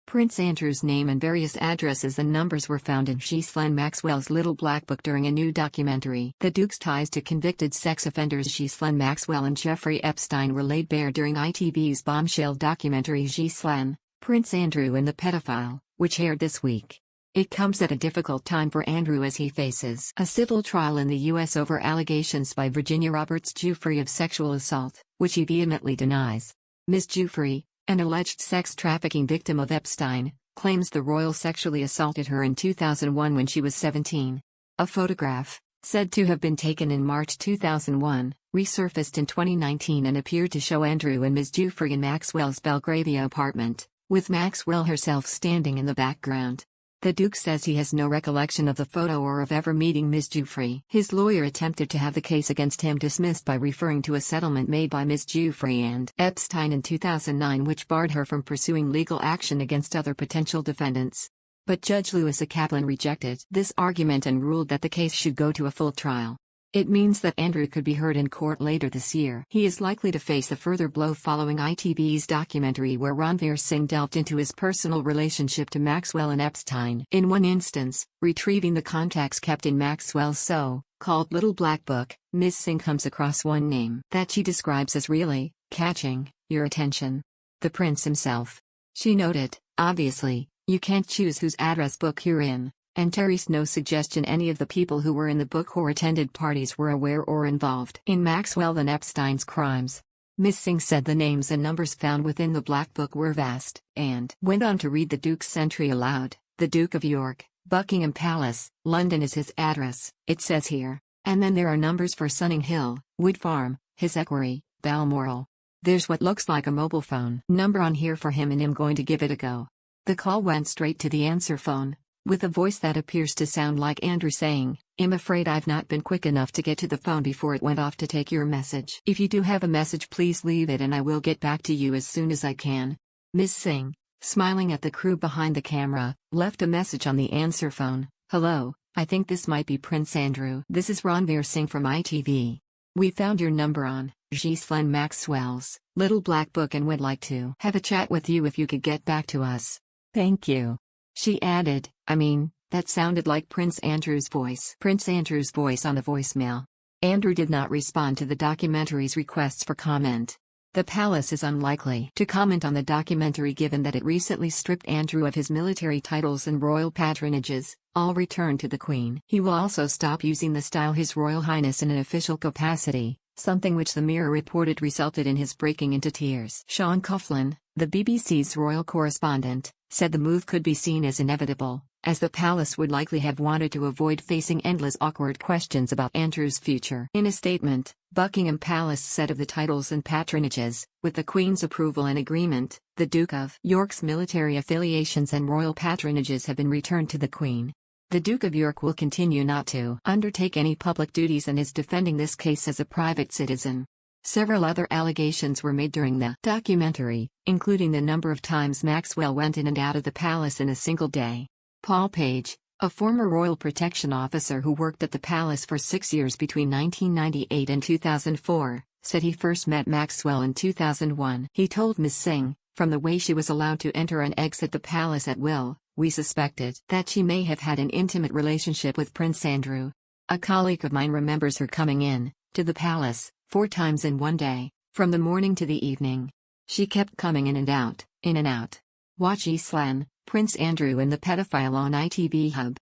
Prince Andrew's name and various addresses and numbers were found in Ghislaine Maxwell's Little Black Book during a new documentary. The Duke's ties to convicted sex offenders Ghislaine Maxwell and Jeffrey Epstein were laid bare during ITV's bombshell documentary Ghislaine, Prince Andrew and the Pedophile, which aired this week. It comes at a difficult time for Andrew as he faces a civil trial in the U.S. over allegations by Virginia Roberts Giuffre of sexual assault, which he vehemently denies. Ms. Giuffre, an alleged sex trafficking victim of Epstein, claims the royal sexually assaulted her in 2001 when she was 17. A photograph, said to have been taken in March 2001, resurfaced in 2019 and appeared to show Andrew and Ms. Giuffre in Maxwell's Belgravia apartment, with Maxwell herself standing in the background. The Duke says he has no recollection of the photo or of ever meeting Ms. Giuffre. His lawyer attempted to have the case against him dismissed by referring to a settlement made by Ms. Giuffre and Epstein in 2009 which barred her from pursuing legal action against other potential defendants. But Judge Louis A. Kaplan rejected this argument and ruled that the case should go to a full trial. It means that Andrew could be heard in court later this year. He is likely to face a further blow following ITV's documentary where Ranveer Singh delved into his personal relationship to Maxwell and Epstein. In one instance, retrieving the contacts kept in Maxwell's so-called Little Black Book, Ms. Singh comes across one name that she describes as really catching your attention. The prince himself. She noted, obviously, you can't choose whose address book you're in. And Terry's no suggestion any of the people who were in the book or attended parties were aware or involved in Maxwell and Epstein's crimes. Ms. Singh said the names and numbers found within the Black Book were vast, and went on to read the Duke's entry aloud. The Duke of York, Buckingham Palace, London is his address, it says here. And then there are numbers for Sunning Hill, Wood Farm, his equerry, Balmoral. There's what looks like a mobile phone number on here for him and I'm going to give it a go. The call went straight to the answer phone, with a voice that appears to sound like Andrew saying, I'm afraid I've not been quick enough to get to the phone before it went off to take your message. If you do have a message please leave it and I will get back to you as soon as I can. Ms. Singh, smiling at the crew behind the camera, left a message on the answer phone. Hello, I think this might be Prince Andrew. This is Ranveer Singh from ITV. We found your number on Ghislaine Maxwell's Little Black Book and would like to have a chat with you if you could get back to us. Thank you. She added, that sounded like Prince Andrew's voice. Prince Andrew's voice on the voicemail. Andrew did not respond to the documentary's requests for comment. The palace is unlikely to comment on the documentary given that it recently stripped Andrew of his military titles and royal patronages, all returned to the Queen. He will also stop using the style His Royal Highness in an official capacity, something which the Mirror reported resulted in his breaking into tears. Sean Coughlin, the BBC's royal correspondent, said the move could be seen as inevitable, as the palace would likely have wanted to avoid facing endless awkward questions about Andrew's future. In a statement, Buckingham Palace said of the titles and patronages, with the Queen's approval and agreement, the Duke of York's military affiliations and royal patronages have been returned to the Queen. The Duke of York will continue not to undertake any public duties and is defending this case as a private citizen. Several other allegations were made during the documentary, including the number of times Maxwell went in and out of the palace in a single day. Paul Page, a former royal protection officer who worked at the palace for 6 years between 1998 and 2004, said he first met Maxwell in 2001. He told Ms. Singh, from the way she was allowed to enter and exit the palace at will, we suspected that she may have had an intimate relationship with Prince Andrew. A colleague of mine remembers her coming in to the palace 4 times in one day, from the morning to the evening. She kept coming in and out, in and out. Watch Ghislaine, Prince Andrew and the Pedophile on ITV Hub.